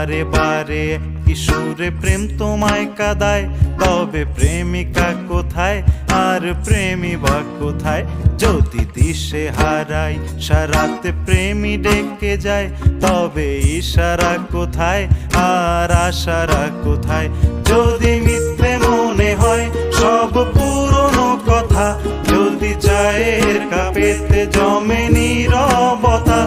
বারে বারে কিশোরে প্রেম তোমায় কাঁদায়, তবে প্রেমিকা কোথায় আর প্রেমী বা কোথায়? যদি দিশে হারাই সারাতে প্রেমী ডেকে যায়, তবে ইশারা কোথায় আর আশারা কোথায়? যদি মিথ্যে মনে হয় সব পুরনো কথা, যদি চায়ের কাপেতে জমে নীরবতা,